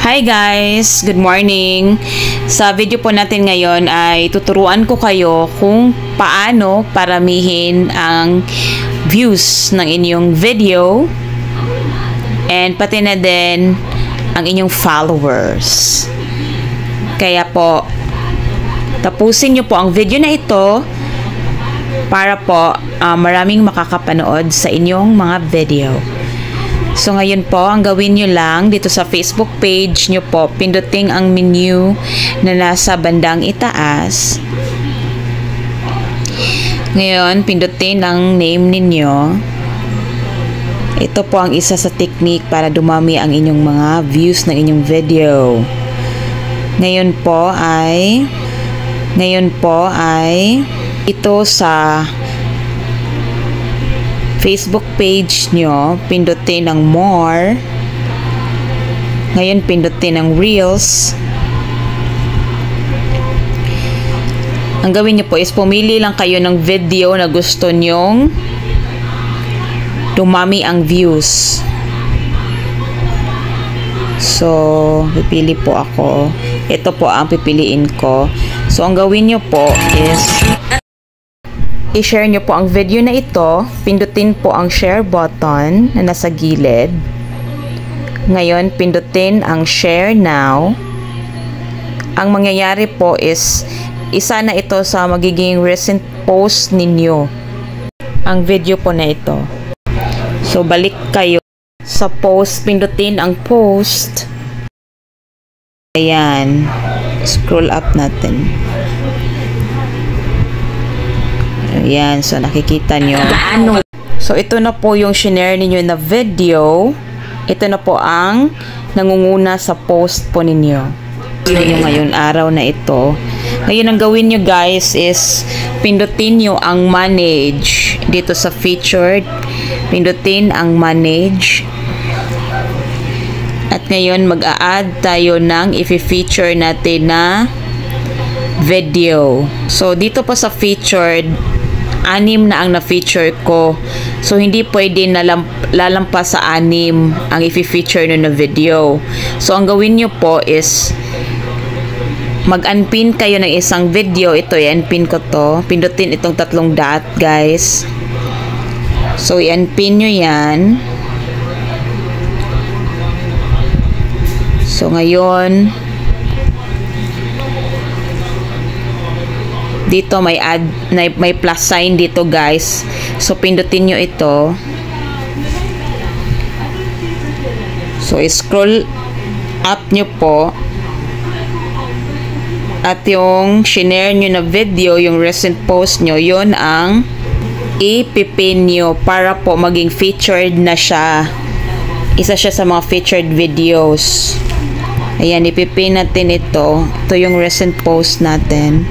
Hi guys! Good morning! Sa video po natin ngayon ay tuturuan ko kayo kung paano paramihin ang views ng inyong video and pati na din ang inyong followers. Kaya po, tapusin nyo po ang video na ito para po maraming makakapanood sa inyong mga video. So ngayon po, ang gawin nyo lang dito sa Facebook page nyo po, pindutin ang menu na nasa bandang itaas. Ngayon, pindutin ang name ninyo. Ito po ang isa sa technique para dumami ang inyong mga views ng inyong video. Ngayon po ay ito sa Facebook page nyo, pindutin ang more. Ngayon, pindutin ang reels. Ang gawin nyo po is pumili lang kayo ng video na gusto nyong dumami ang views. So, pipili po ako. Ito po ang pipiliin ko. So, ang gawin nyo po is i-share nyo po ang video na ito. Pindutin po ang share button na nasa gilid. Ngayon, pindutin ang share now. Ang mangyayari po is isa na ito sa magiging recent post ninyo. Ang video po na ito. So, balik kayo sa post. Pindutin ang post. Ayan. Scroll up natin. Ayan, so nakikita nyo. So ito na po yung shinare ninyo na video. Ito na po ang nangunguna sa post po ninyo. So yung ngayon araw na ito. Ngayon ang gawin nyo guys is pindutin nyo ang manage. Dito sa featured, pindutin ang manage. At ngayon mag-a-add tayo ng i-feature natin na video. So dito po sa featured, 6 na ang na-feature ko. So, hindi pwede lalampas sa 6 ang i-feature na video. So, ang gawin nyo po is mag-unpin kayo ng isang video. Ito, i-unpin ko to. Pindutin itong 3 dot, guys. So, i-unpin nyo yan. So, ngayon, dito may plus sign dito guys. So pindutin nyo ito. So scroll up nyo po. At yung shinare nyo na video, yung recent post nyo, yun ang ipipin nyo para po maging featured na siya. Isa siya sa mga featured videos. Ayan, ipipin natin ito. Ito yung recent post natin.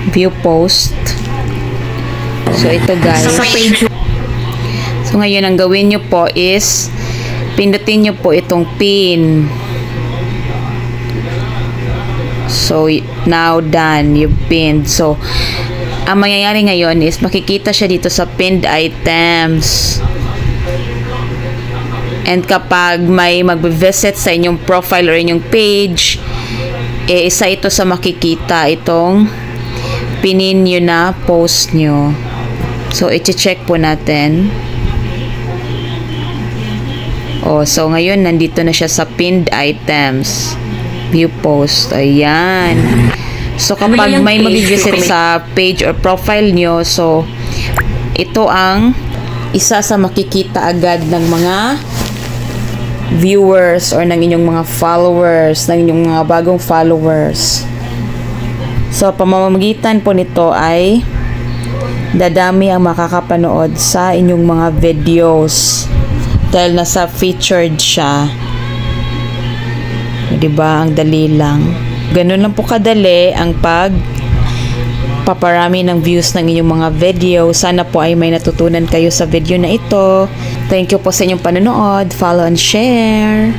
View post. So ito guys. So ngayon ang gawin nyo po is pindutin nyo po itong pin. So now done, you've pinned. So ang mangyayari ngayon is makikita siya dito sa pinned items. And kapag may mag-visit sa inyong profile or inyong page, isa ito sa makikita itong pinin nyo na post nyo. So, i-check po natin. So ngayon, nandito na siya sa pinned items. View post. Ayan. So, kapag may mag-visit sa page or profile nyo, so, ito ang isa sa makikita agad ng mga viewers or ng inyong mga followers, ng inyong mga bagong followers. So, pamamagitan po nito ay dadami ang makakapanood sa inyong mga videos dahil nasa featured siya. Diba? Ang dali lang. Ganun lang po kadali ang paparami ng views ng inyong mga video. Sana po ay may natutunan kayo sa video na ito. Thank you po sa inyong panonood. Follow and share.